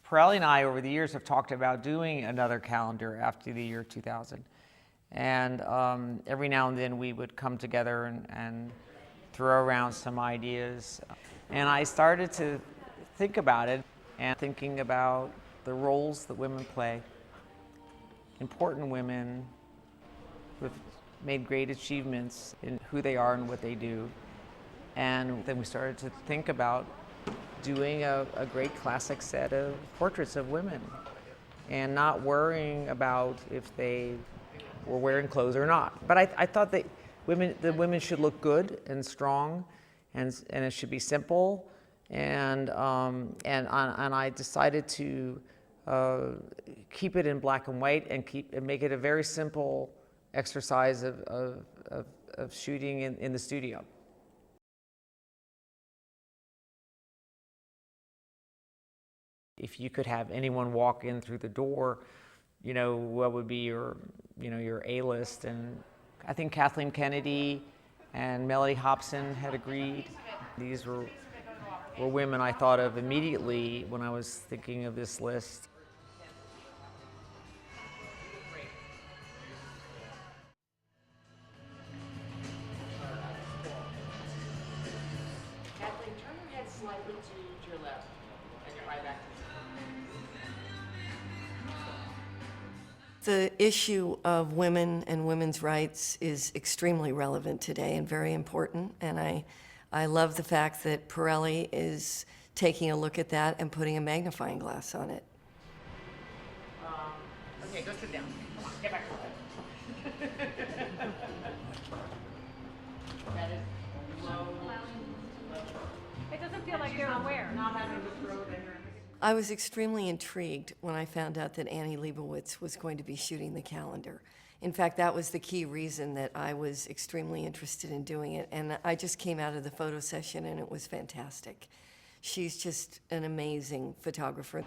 Pirelli and I, over the years, have talked about doing another calendar after the year 2000. And every now and then we would come together and throw around some ideas. And I started to think about it, and thinking about the roles that women play, important women who have made great achievements in who they are and what they do. And then we started to think about doing a great classic set of portraits of women and not worrying about if they were wearing clothes or not. But I thought that the women should look good and strong, and it should be simple. And I decided to keep it in black and white and make it a very simple exercise of shooting in the studio. If you could have anyone walk in through the door, what would be your A-list? And I think Kathleen Kennedy and Melody Hobson had agreed. These were women I thought of immediately when I was thinking of this list. Kathleen, turn your head slightly to your left and your eye back to the issue of women and women's rights is extremely relevant today and very important, and I love the fact that Pirelli is taking a look at that and putting a magnifying glass on it. Okay, go sit down. Come on, get back to it. That is low. It doesn't feel like they're aware. Not having to throw it in your... I was extremely intrigued when I found out that Annie Leibovitz was going to be shooting the calendar. In fact, that was the key reason that I was extremely interested in doing it. And I just came out of the photo session and it was fantastic. She's just an amazing photographer.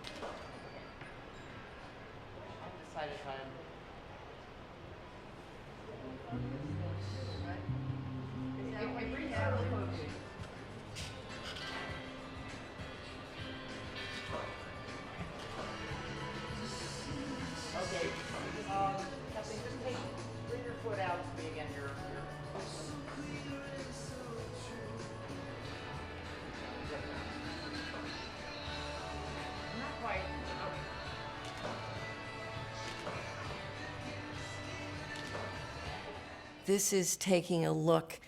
Undecided time. Okay, Kathleen, just bring your foot out to me again. Not quite. This is taking a look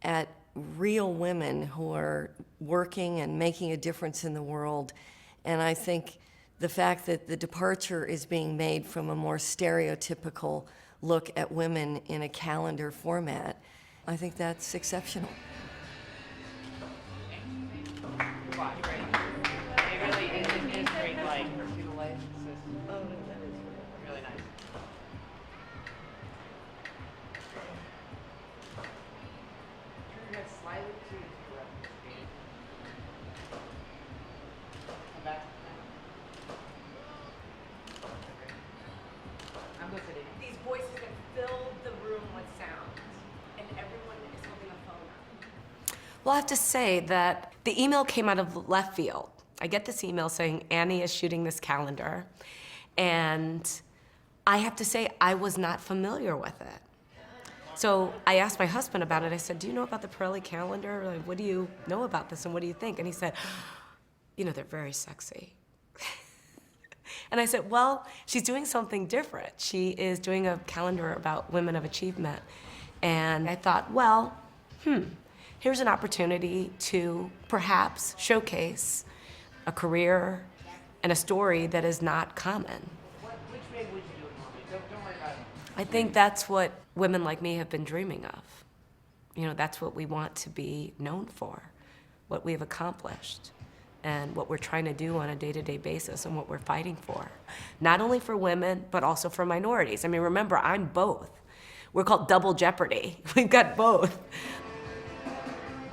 at real women who are working and making a difference in the world. And I think the fact that the departure is being made from a more stereotypical look at women in a calendar format, I think that's exceptional. Goodbye. Great. It really is great light. See the light? Oh, no, that is really nice. Turn your head slightly to the left. Come back. I'm good today. These voices that filled the room with sound, and everyone is holding a phone. Well, I have to say that the email came out of left field. I get this email saying Annie is shooting this calendar, and I have to say I was not familiar with it. So I asked my husband about it. I said, do you know about the Pirelli calendar? Like, what do you know about this and what do you think? And he said, they're very sexy. And I said, well, she's doing something different. She is doing a calendar about women of achievement. And I thought, well, here's an opportunity to perhaps showcase a career and a story that is not common. Which way would you do it, Mommy? Don't worry about it. I think that's what women like me have been dreaming of. That's what we want to be known for, what we've accomplished, and what we're trying to do on a day-to-day basis and what we're fighting for. Not only for women, but also for minorities. I mean, remember, I'm both. We're called double jeopardy. We've got both.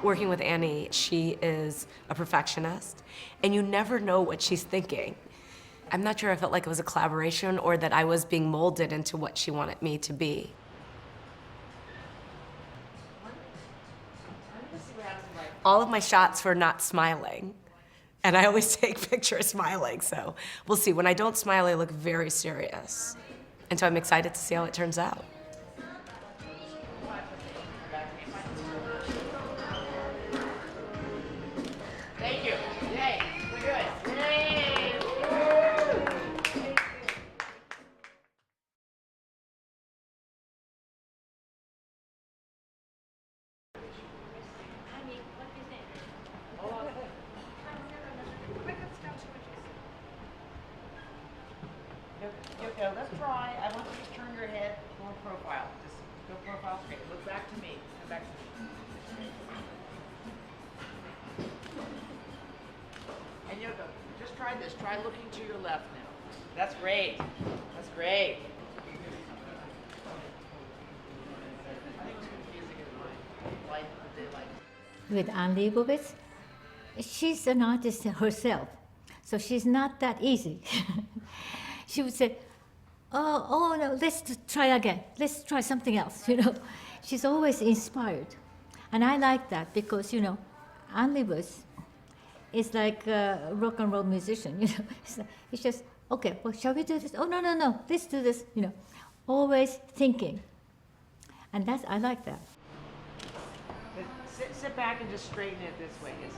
Working with Annie, she is a perfectionist, and you never know what she's thinking. I'm not sure I felt like it was a collaboration or that I was being molded into what she wanted me to be. All of my shots were not smiling. And I always take pictures smiling, so we'll see. When I don't smile, I look very serious. And so I'm excited to see how it turns out. Thank you. Yay. We're good. Yay. Yoko, let's try. I want you to turn your head more profile. Just go profile straight. Look back to me. Come back to me. And Yoko, just try this. Try looking to your left now. That's great. That's great. I think it's confusing in my life of the day life. With Leibovitz, she's an artist herself, so she's not that easy. She would say, oh no, let's try again. Let's try something else, you know. She's always inspired. And I like that because, you know, Leibovitz is like a rock and roll musician, you know. It's just, okay, well, shall we do this? Oh, no, let's do this, you know. Always thinking. And I like that. But sit back and just straighten it this way. Yes.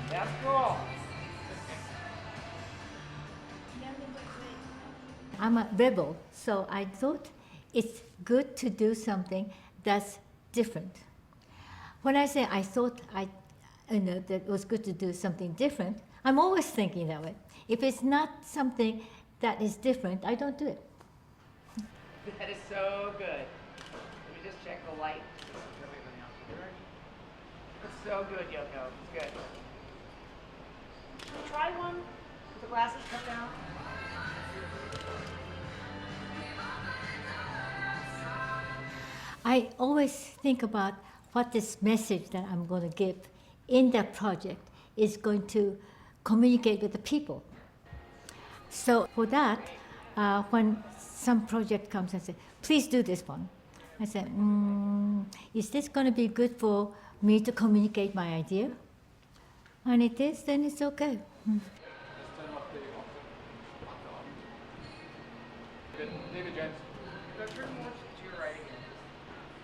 That's cool. I'm a rebel, so I thought it's good to do something that's different. When I say I thought that it was good to do something different, I'm always thinking that way. If it's not something that is different, I don't do it. That is so good. Let me just check the light. It's so good, Yoko. It's good. Try one with the glasses cut down. I always think about what this message that I'm going to give in that project is going to communicate with the people. So for that, when some project comes and says, please do this one, I said, is this going to be good for me to communicate my idea? And it is, then it's okay. David James. Go turn more to your right again.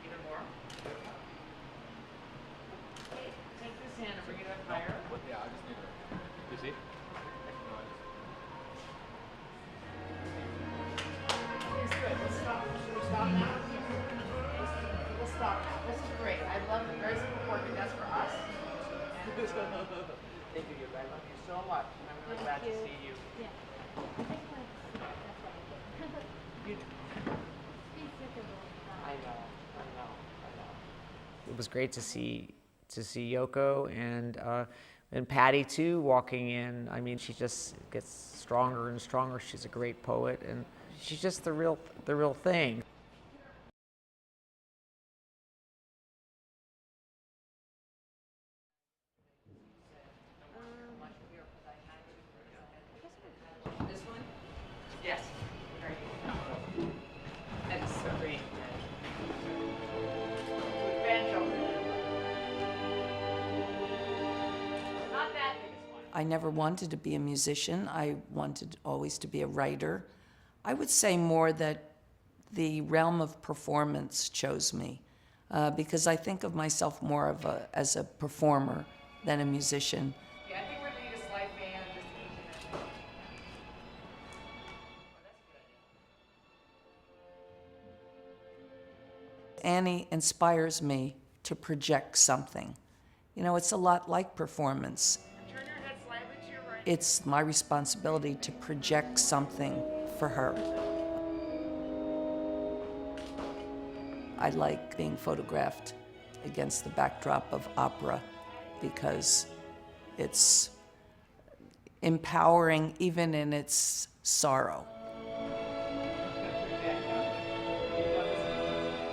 Even more. Okay, take this hand and bring it up higher. Yeah, I just need to. You see? It's good. Let's stop. Should we stop now? We'll stop now. This is great. I love the very simple portrait. That's for us. Thank you. I love you so much. I'm really glad to see you. You I know. It was great to see Yoko and Patty too walking in. I mean, she just gets stronger and stronger. She's a great poet, and she's just the real thing. This one? Yes. There you go. That is so great. Not that biggest one. I never wanted to be a musician. I wanted always to be a writer. I would say more that the realm of performance chose me because I think of myself more as a performer than a musician. Yeah, I think we're going to need a slide band just to keep it. Annie inspires me to project something. You know, it's a lot like performance. Turn your head slightly to your right. It's my responsibility to project something for her. I like being photographed against the backdrop of opera because it's empowering even in its sorrow.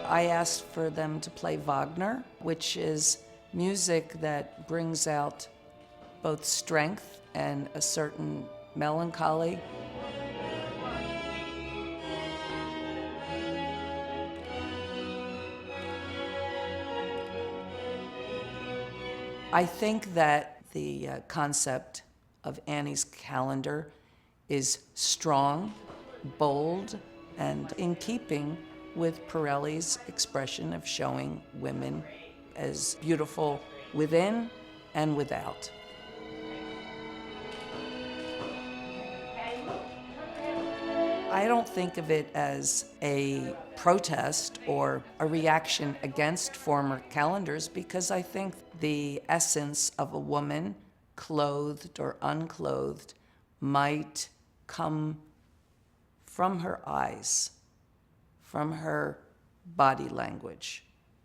I asked for them to play Wagner, which is music that brings out both strength and a certain melancholy. I think that the concept of Annie's calendar is strong, bold, and in keeping with Pirelli's expression of showing women as beautiful within and without. I don't think of it as a protest or a reaction against former calendars because I think the essence of a woman, clothed or unclothed, might come from her eyes, from her body language,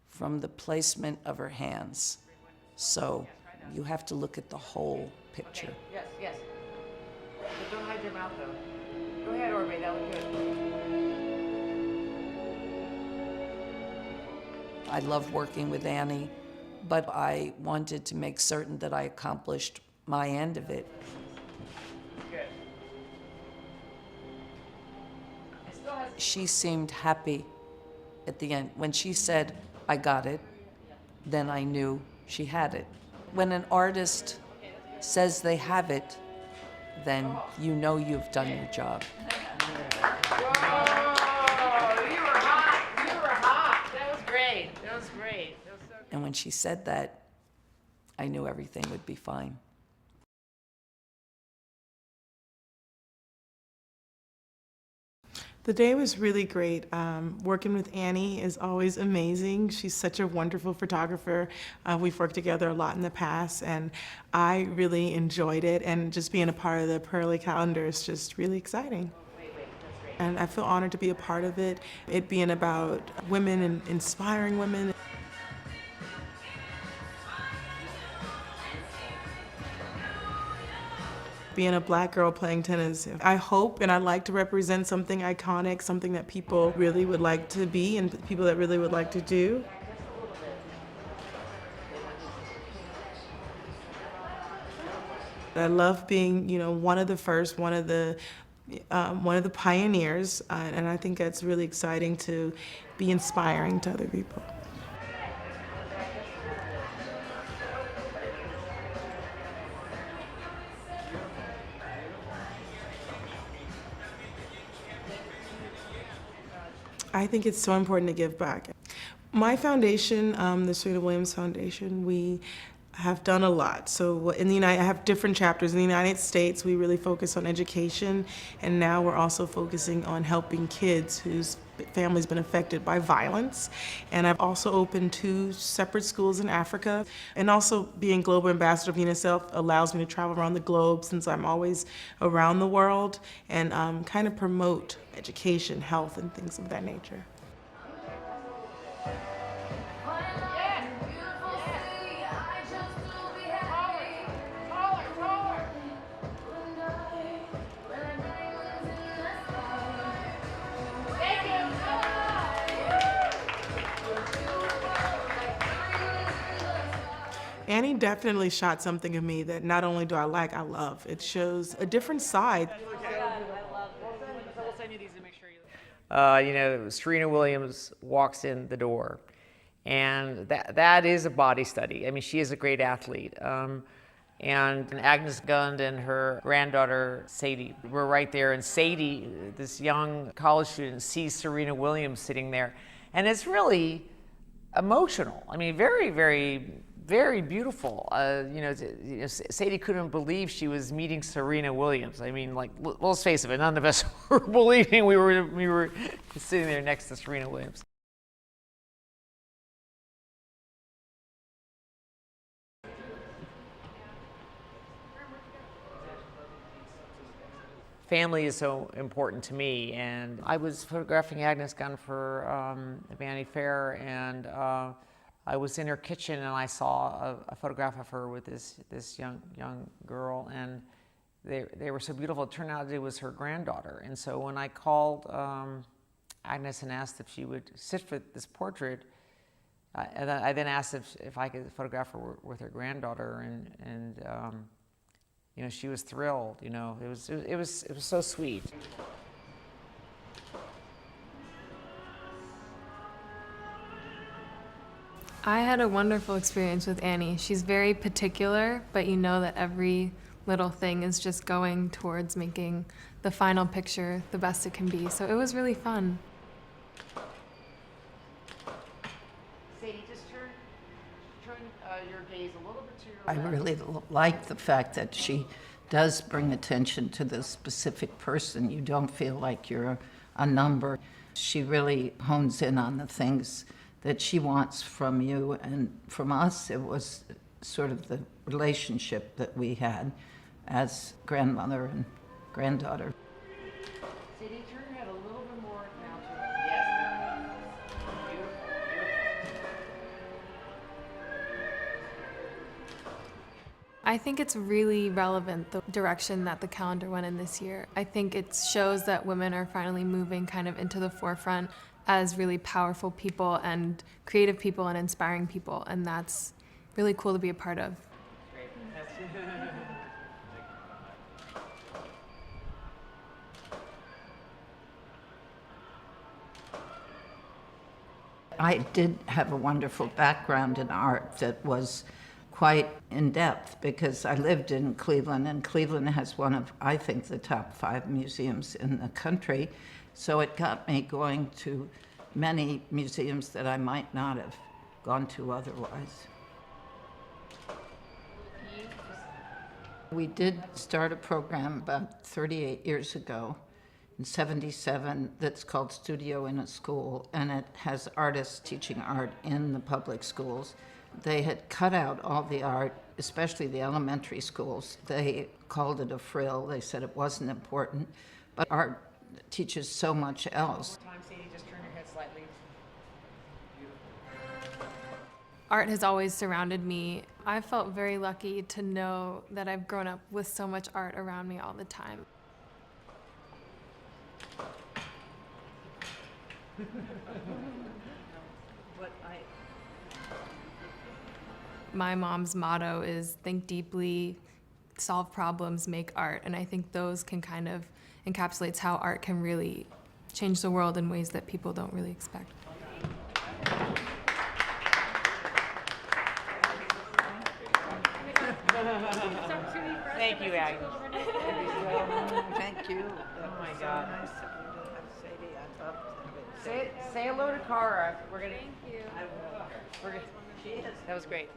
from the placement of her hands. So you have to look at the whole picture. Yes, yes. But don't hide your mouth though. Go ahead, Orbe, that was good. I love working with Annie, but I wanted to make certain that I accomplished my end of it. Good. She seemed happy at the end. When she said, I got it, then I knew she had it. When an artist says they have it, then you know you've done your job. Whoa, you were hot. You were hot. That was great. That was great. That was so good. And when she said that, I knew everything would be fine. The day was really great. Working with Annie is always amazing. She's such a wonderful photographer. We've worked together a lot in the past, and I really enjoyed it. And just being a part of the Pirelli calendar is just really exciting. And I feel honored to be a part of it. It being about women and inspiring women. Being a black girl playing tennis, I hope and I like to represent something iconic, something that people really would like to be and people that really would like to do. I love being, one of the first, one of the pioneers, and I think that's really exciting to be inspiring to other people. I think it's so important to give back. My foundation, the Serena Williams Foundation, we have done a lot. So I have different chapters. In the United States, we really focus on education, and now we're also focusing on helping kids whose family's been affected by violence. And I've also opened 2 separate schools in Africa. And also being global ambassador of UNICEF allows me to travel around the globe since I'm always around the world and kind of promote education, health, and things of that nature. Annie definitely shot something of me that not only do I like, I love. It shows a different side. Serena Williams walks in the door, and that is a body study. I mean, she is a great athlete. And Agnes Gund and her granddaughter, Sadie, were right there. And Sadie, this young college student, sees Serena Williams sitting there. And it's really emotional. I mean, very, very, very beautiful. Sadie couldn't believe she was meeting Serena Williams. I mean, let's face it, none of us were believing we were sitting there next to Serena Williams. Family is so important to me, and I was photographing Agnes Gunn for Vanity Fair, and I was in her kitchen and I saw a photograph of her with this young girl, and they were so beautiful. It turned out it was her granddaughter, and so when I called Agnes and asked if she would sit for this portrait, I then asked if I could photograph her with her granddaughter, and she was thrilled. It was so sweet. I had a wonderful experience with Annie. She's very particular, but you know that every little thing is just going towards making the final picture the best it can be. So it was really fun. Sadie, just turn your gaze a little bit to your I left. really like the fact that she does bring attention to the specific person. You don't feel like you're a number. She really hones in on the things that she wants from you, and from us, it was sort of the relationship that we had as grandmother and granddaughter. Sadie, turn your head a little bit more now to it. Yes. Beautiful, beautiful. I think it's really relevant, the direction that the calendar went in this year. I think it shows that women are finally moving kind of into the forefront as really powerful people and creative people and inspiring people, and that's really cool to be a part of. Great. I did have a wonderful background in art that was quite in-depth because I lived in Cleveland, and Cleveland has one of, I think, the top 5 museums in the country. So it got me going to many museums that I might not have gone to otherwise. We did start a program about 38 years ago, in '77, that's called Studio in a School, and it has artists teaching art in the public schools. They had cut out all the art, especially the elementary schools. They called it a frill. They said it wasn't important, but art teaches so much else. Time, Sadie, just turn your head slightly. Art has always surrounded me. I felt very lucky to know that I've grown up with so much art around me all the time. My mom's motto is think deeply, solve problems, make art, and I think those can kind of encapsulates how art can really change the world in ways that people don't really expect. Thank you, Aggie. Thank you. Oh my God. Say hello to Cara. We're gonna. Thank you. We're gonna. That was great.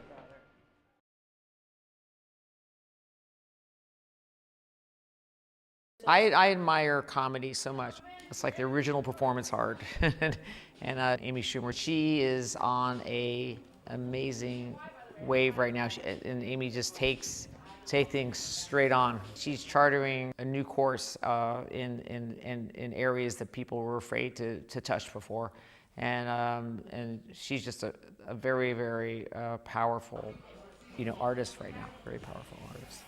I admire comedy so much. It's like the original performance art. And Amy Schumer, she is on a amazing wave right now. And Amy just takes things straight on. She's chartering a new course in areas that people were afraid to touch before. And she's just a very, very powerful, artist right now. Very powerful artist.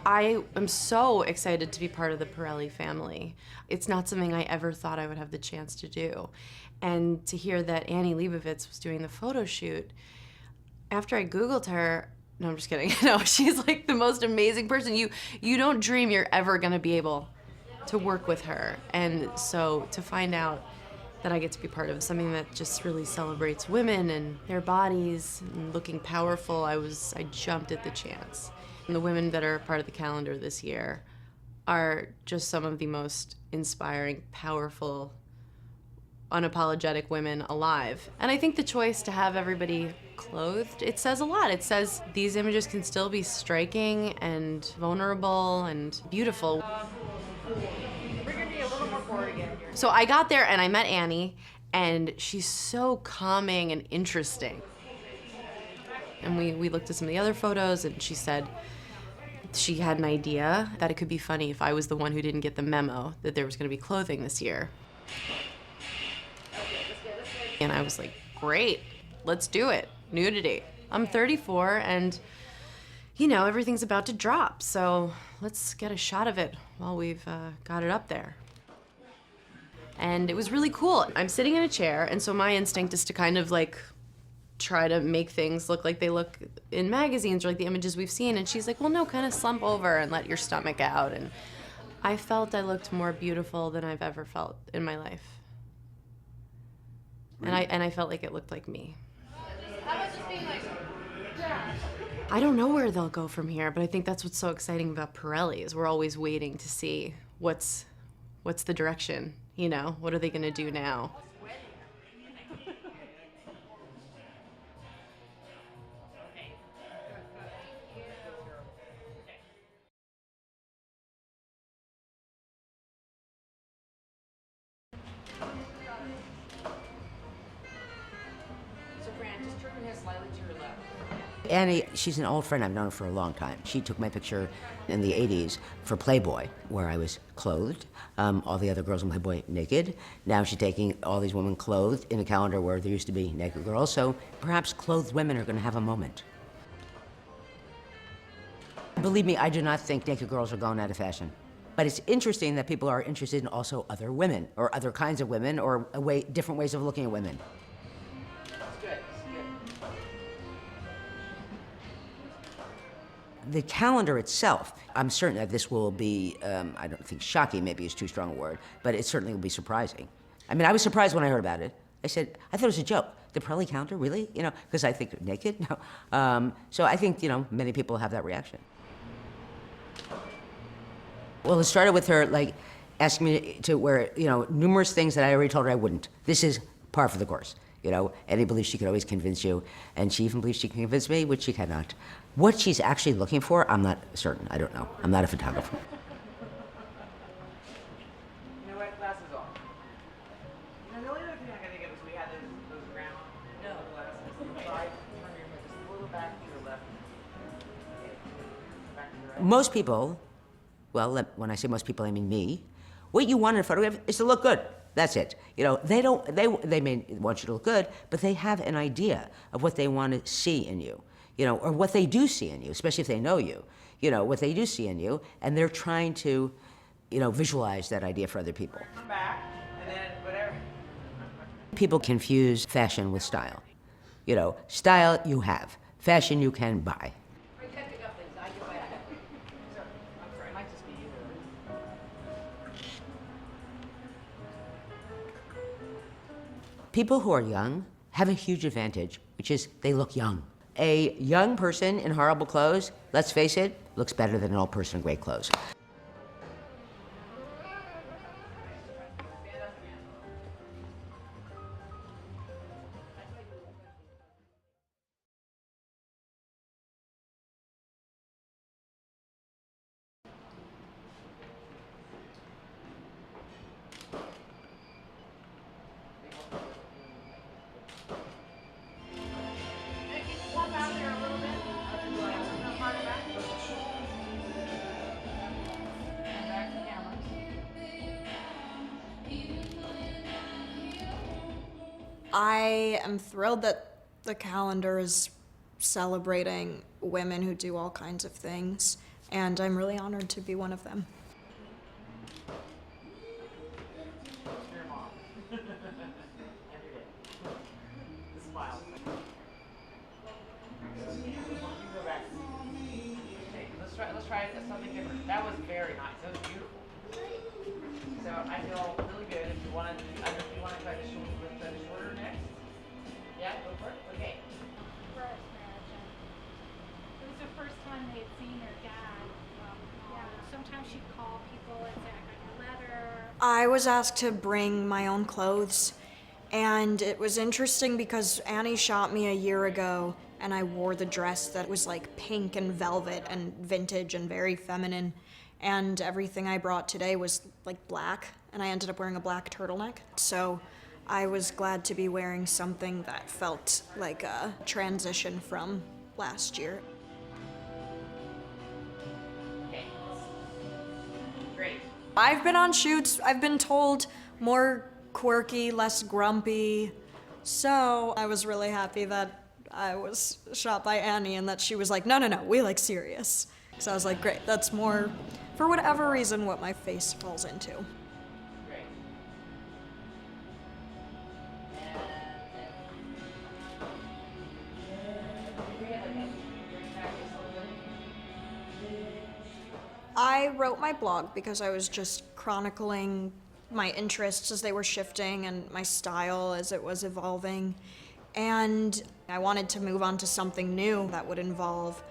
I am so excited to be part of the Pirelli family. It's not something I ever thought I would have the chance to do. And to hear that Annie Leibovitz was doing the photo shoot, after I Googled her, no, I'm just kidding. No, she's like the most amazing person. You don't dream you're ever gonna be able to work with her. And so to find out that I get to be part of something that just really celebrates women and their bodies and looking powerful, I jumped at the chance. And the women that are part of the calendar this year are just some of the most inspiring, powerful, unapologetic women alive. And I think the choice to have everybody clothed, it says a lot. It says these images can still be striking and vulnerable and beautiful. We're gonna be a little more forward again here. So I got there and I met Annie, and she's so calming and interesting. And we looked at some of the other photos, and she said she had an idea that it could be funny if I was the one who didn't get the memo that there was going to be clothing this year. And I was like, great, let's do it. Nudity. I'm 34, and everything's about to drop, so let's get a shot of it while we've got it up there. And it was really cool. I'm sitting in a chair, and so my instinct is to kind of like try to make things look like they look in magazines or like the images we've seen. And she's like, well, no, kind of slump over and let your stomach out. And I felt I looked more beautiful than I've ever felt in my life. and I felt like it looked like me. How about just being like, I don't know where they'll go from here, but I think that's what's so exciting about Pirelli is we're always waiting to see what's the direction, you know? What are they gonna do now? So Fran, just turn your head slightly to your left. Annie, she's an old friend. I've known her for a long time. She took my picture in the 80s for Playboy, where I was clothed, all the other girls in Playboy naked. Now she's taking all these women clothed in a calendar where there used to be naked girls, so perhaps clothed women are going to have a moment. Believe me, I do not think naked girls are going out of fashion. But it's interesting that people are interested in also other women, or other kinds of women, or different ways of looking at women. The calendar itself, I'm certain that this will be, I don't think shocking maybe is too strong a word, but it certainly will be surprising. I mean, I was surprised when I heard about it. I said, I thought it was a joke. The Pirelli calendar, really? You know, because I think naked? No. So I think, you know, many people have that reaction. Well, it started with her, like, asking me to wear, you know, numerous things that I already told her I wouldn't. This is par for the course. You know, Annie believes she could always convince you, and she even believes she can convince me, which she cannot. What she's actually looking for, I'm not certain. I don't know. I'm not a photographer. You know what? Glasses off. You know, the only other thing I can think of is we had those round glasses. Try to turn your head just a little back to your left. Back to your right. Most people, well, when I say most people, I mean me, what you want in a photograph is to look good. That's it. You know, they may want you to look good, but they have an idea of what they want to see in you, you know, or what they do see in you, especially if they know you, you know, what they do see in you, and they're trying to, you know, visualize that idea for other people. Come back, and then whatever. People confuse fashion with style. You know, style you have, fashion you can buy. Pick up, please. I get back. Sir, I'm sorry. It might just be you. People who are young have a huge advantage, which is they look young. A young person in horrible clothes, let's face it, looks better than an old person in great clothes. I am thrilled that the calendar is celebrating women who do all kinds of things, and I'm really honored to be one of them. Your mom. Every day. The smile. Go back. Okay, let's try something different. That was very nice. That was beautiful. So I feel really good. If you want to, try the shoulder with the shorter next. Yeah, go for it. Okay. It was the first time they had seen their dad. Yeah, sometimes she'd call people and say, I got your letter. I was asked to bring my own clothes, and it was interesting because Annie shot me a year ago, and I wore the dress that was like pink and velvet and vintage and very feminine, and everything I brought today was like black, and I ended up wearing a black turtleneck. So I was glad to be wearing something that felt like a transition from last year. Okay. Great. I've been on shoots, I've been told more quirky, less grumpy. So I was really happy that I was shot by Annie and that she was like, no, we like serious. So I was like, great, that's more, for whatever reason, what my face falls into. Great. I wrote my blog because I was just chronicling my interests as they were shifting and my style as it was evolving. And I wanted to move on to something new that would involve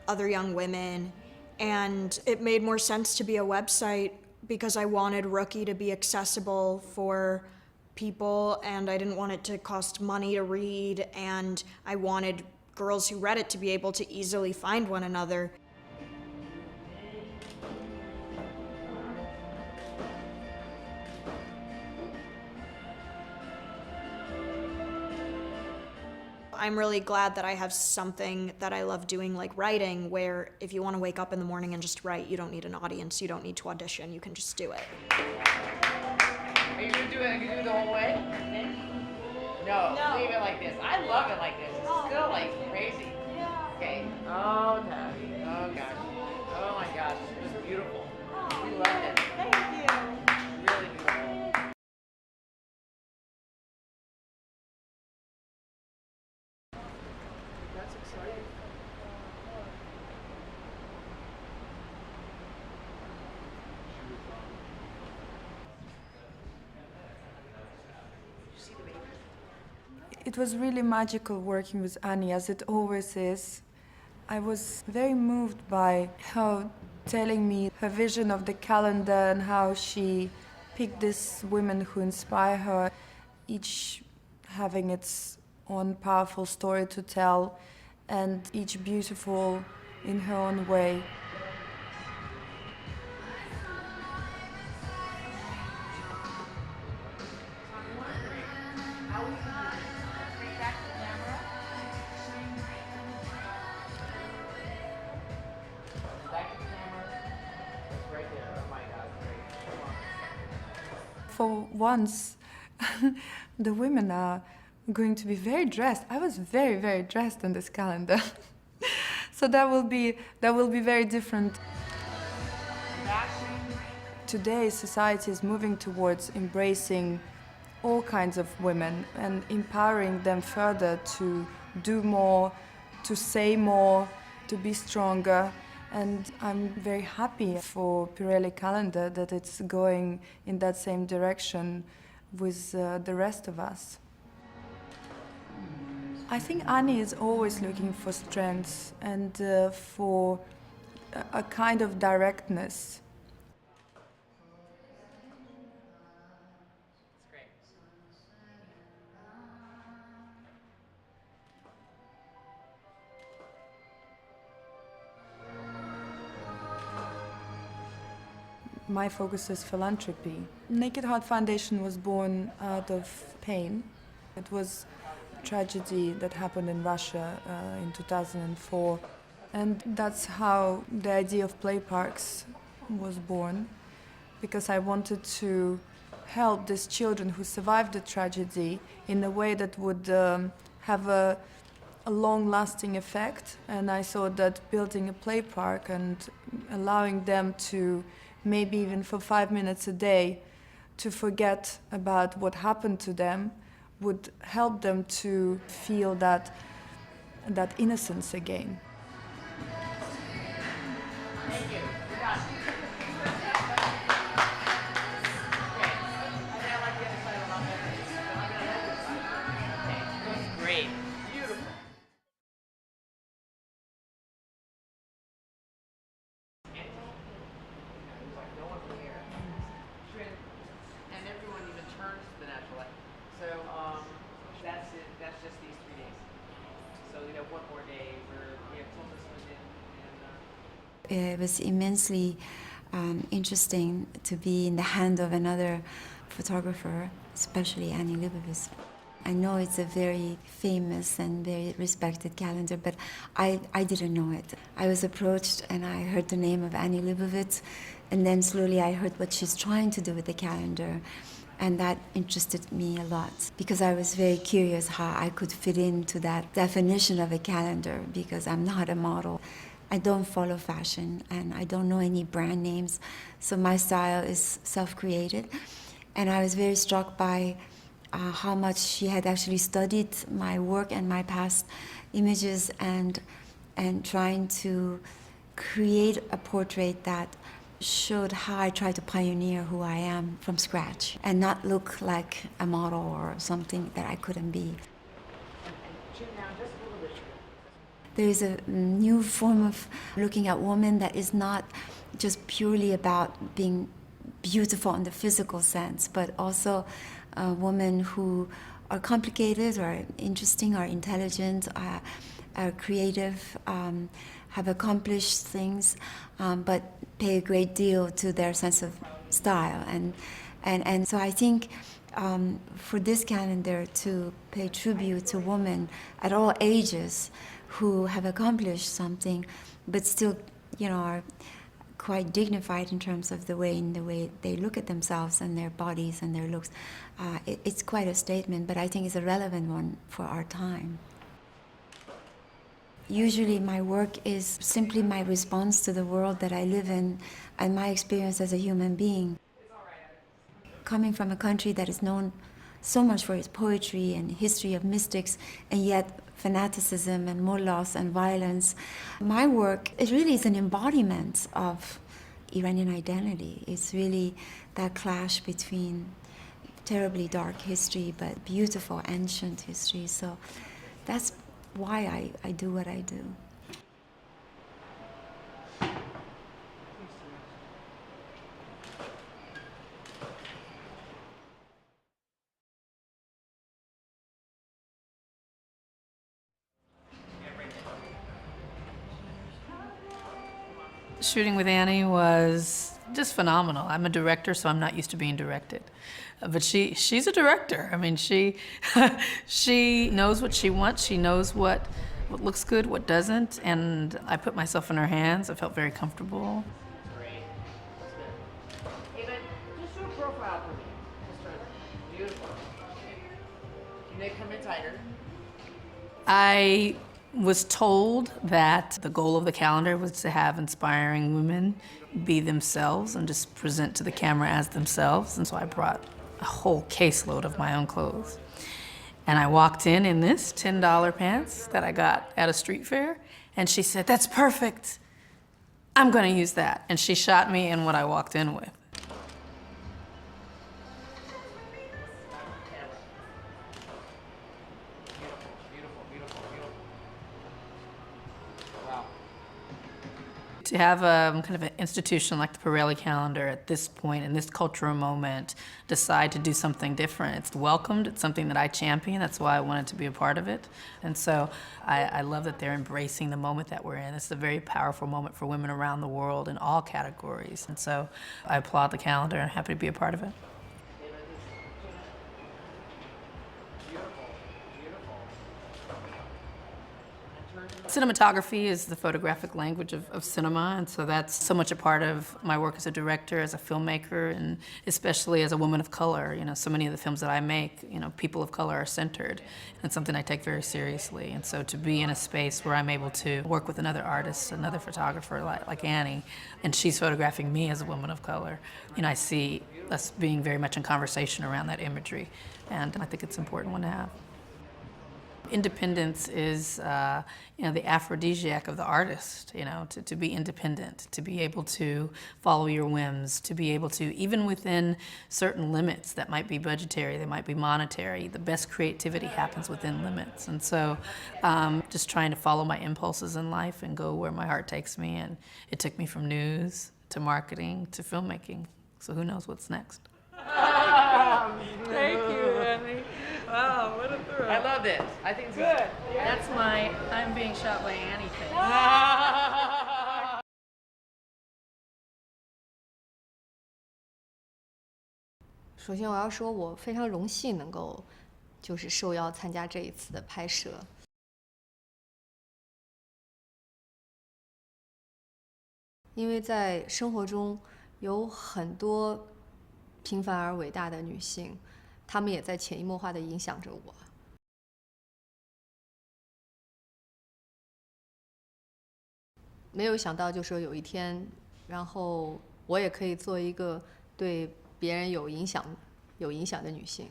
other young women. And it made more sense to be a website because I wanted Rookie to be accessible for people, and I didn't want it to cost money to read, and I wanted girls who read it to be able to easily find one another. I'm really glad that I have something that I love doing, like writing, where if you want to wake up in the morning and just write, you don't need an audience, you don't need to audition, you can just do it. Are you gonna do it? Are you gonna do it the whole way? No, leave it like this. I love it like this. It's still like crazy. Okay. Oh, Tabby. Oh gosh. Oh my gosh. It was beautiful. We loved it. Thank you. Really beautiful. That's exciting. It was really magical working with Annie, as it always is. I was very moved by her telling me her vision of the calendar and how she picked these women who inspire her, each having its own powerful story to tell, and each beautiful in her own way. For once, the women are going to be very dressed. I was very, very dressed in this calendar. So that will be very different. Today, society is moving towards embracing all kinds of women and empowering them further to do more, to say more, to be stronger. And I'm very happy for Pirelli calendar that it's going in that same direction with the rest of us. I think Annie is always looking for strengths and for a kind of directness. My focus is philanthropy. Naked Heart Foundation was born out of pain. It was a tragedy that happened in Russia in 2004. And that's how the idea of play parks was born, because I wanted to help these children who survived the tragedy in a way that would have a long-lasting effect. And I thought that building a play park and allowing them to maybe even for 5 minutes a day to forget about what happened to them would help them to feel that innocence again. Thank you. You're done. Great. Beautiful. And everyone even turns to the natural light. So that's it. That's just these 3 days. So we have one more day where we have children and It was immensely interesting to be in the hand of another photographer, especially Annie Leibovitz. I know it's a very famous and very respected calendar, but I didn't know it. I was approached and I heard the name of Annie Leibovitz, and then slowly I heard what she's trying to do with the calendar, and that interested me a lot because I was very curious how I could fit into that definition of a calendar, because I'm not a model. I don't follow fashion and I don't know any brand names, so my style is self-created. And I was very struck by how much she had actually studied my work and my past images and trying to create a portrait that showed how I try to pioneer who I am from scratch and not look like a model or something that I couldn't be. There is a new form of looking at women that is not just purely about being beautiful in the physical sense, but also women who are complicated or interesting or intelligent, are creative, have accomplished things, but pay a great deal to their sense of style. And so I think for this calendar to pay tribute to women at all ages who have accomplished something, but still, are quite dignified in terms of the way they look at themselves and their bodies and their looks. It's quite a statement, but I think it's a relevant one for our time. Usually my work is simply my response to the world that I live in and my experience as a human being. Coming from a country that is known so much for its poetry and history of mystics, and yet fanaticism and mullahs and violence, my work, it really is an embodiment of Iranian identity. It's really that clash between terribly dark history but beautiful ancient history. So that's why I do what I do. Shooting with Annie was just phenomenal. I'm a director, so I'm not used to being directed. But she's a director. I mean, she knows what she wants. She knows what looks good, what doesn't. And I put myself in her hands. I felt very comfortable. Great. Hey, then, just do a profile for me. Just a beautiful. Can they come in tighter? I was told that the goal of the calendar was to have inspiring women be themselves and just present to the camera as themselves. And so I brought a whole caseload of my own clothes. And I walked in this $10 pants that I got at a street fair. And she said, "That's perfect. I'm going to use that." And she shot me in what I walked in with. To have kind of an institution like the Pirelli calendar at this point, in this cultural moment, decide to do something different. It's welcomed. It's something that I champion. That's why I wanted to be a part of it. And so I love that they're embracing the moment that we're in. It's a very powerful moment for women around the world in all categories. And so I applaud the calendar and I'm happy to be a part of it. Cinematography is the photographic language of cinema, and so that's so much a part of my work as a director, as a filmmaker, and especially as a woman of color. So many of the films that I make, people of color are centered, and it's something I take very seriously. And so to be in a space where I'm able to work with another artist, another photographer like Annie, and she's photographing me as a woman of color, I see us being very much in conversation around that imagery, and I think it's an important one to have. Independence is, the aphrodisiac of the artist, to be independent, to be able to follow your whims, to be able to, even within certain limits that might be budgetary, they might be monetary, the best creativity happens within limits. And so just trying to follow my impulses in life and go where my heart takes me. And it took me from news to marketing to filmmaking. So who knows what's next? Thank you, Annie. Wow, what a thrill. I loved it. I think it's good. That's my I'm being shot by Annie face. 首先我要说，我非常荣幸能够受邀参加这一次的拍摄。因为在生活中有很多平凡而伟大的女性，她们也在潜移默化地影响着我。没有想到，有一天，然后我也可以做一个对别人有影响的女性。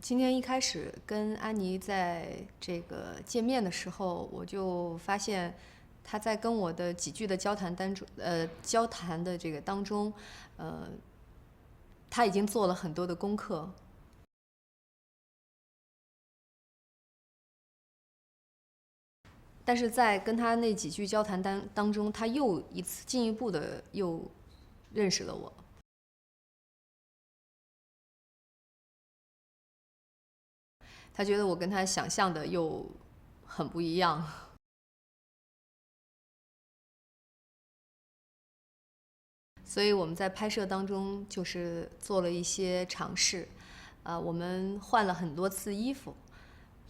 今天一开始跟安妮在这个见面的时候，我就发现她在跟我的几句的交谈的这个当中，她已经做了很多的功课。但是在跟她那几句交谈当中，她又一次进一步的又认识了我。她觉得我跟她想象的又很不一样。所以我们在拍摄当中就是做了一些尝试，我们换了很多次衣服，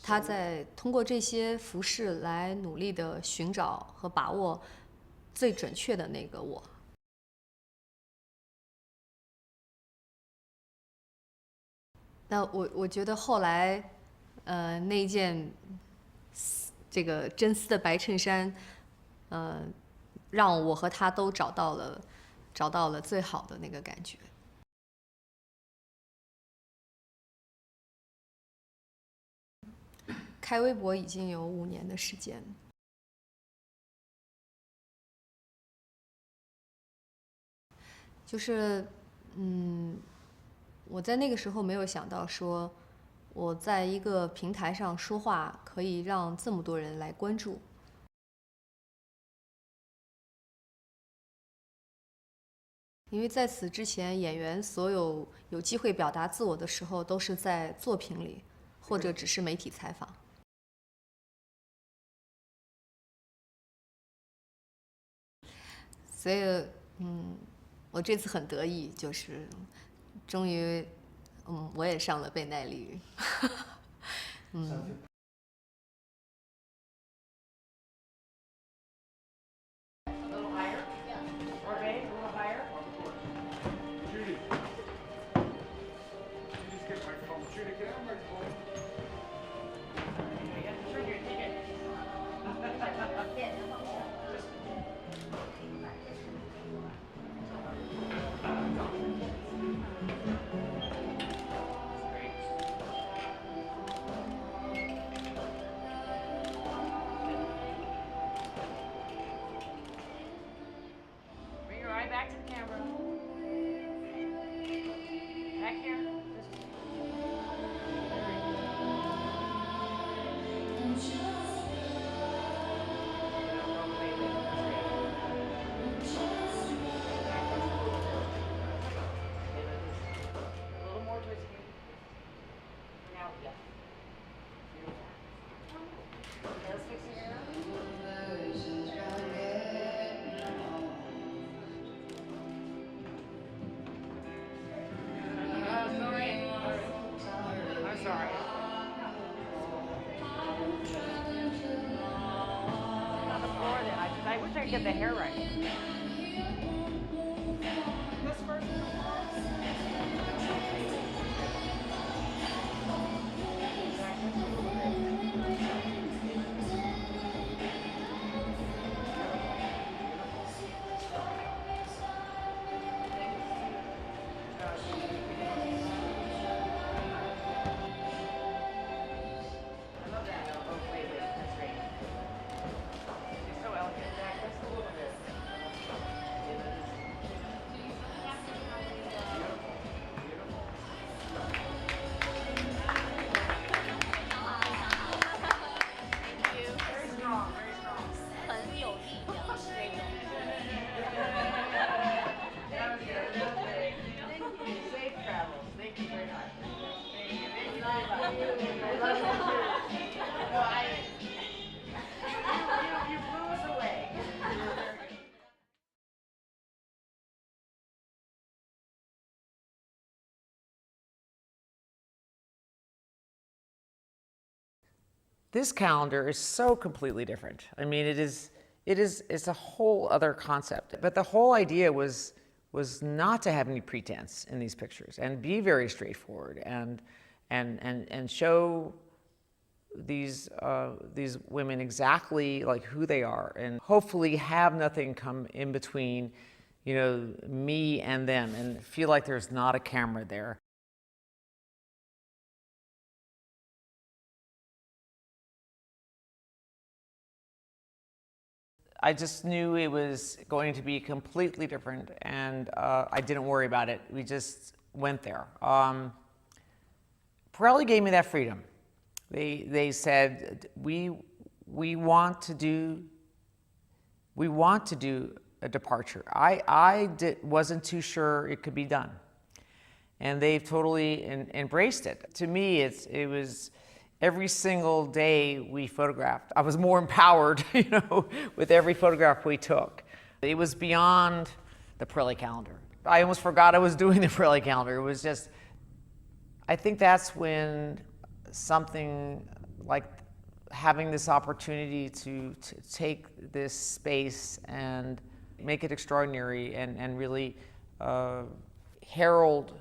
他在通过这些服饰来努力的寻找和把握最准确的那个我。那我觉得后来，那一件这个真丝的白衬衫，让我和他都找到了最好的那个感觉。开微博已经有5年的时间，就是我在那个时候没有想到说，我在一个平台上说话可以让这么多人来关注。因为在此之前，演员所有机会表达自我的时候，都是在作品里，或者只是媒体采访。所以，我这次很得意，就是终于，我也上了倍耐力。Bring your eye back to the camera. Back here. A little more twisty. Now, yeah. Okay, let's fix your hair. I'm sorry. On the floor then. I wish I could get the hair right. This first. I love that. Oh, wait. That's great. She's so elegant. Back just a little bit. Very strong. Very strong. 很有力量的那种。 Safe travels. Thank you very much. Thank you. I love you too. No, you blew us away. This calendar is so completely different. I mean, it's a whole other concept. But the whole idea was not to have any pretense in these pictures and be very straightforward and show these women exactly like who they are and hopefully have nothing come in between, me and them and feel like there's not a camera there. I just knew it was going to be completely different, and I didn't worry about it. We just went there. Pirelli gave me that freedom. They said, we want to do a departure. Wasn't too sure it could be done, and they've totally embraced it. To me, it was every single day we photographed. I was more empowered, with every photograph we took. It was beyond the Pirelli calendar. I almost forgot I was doing the Pirelli calendar. It was just, I think that's when something like having this opportunity to take this space and make it extraordinary and really herald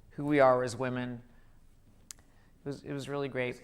who we are as women, it was really great.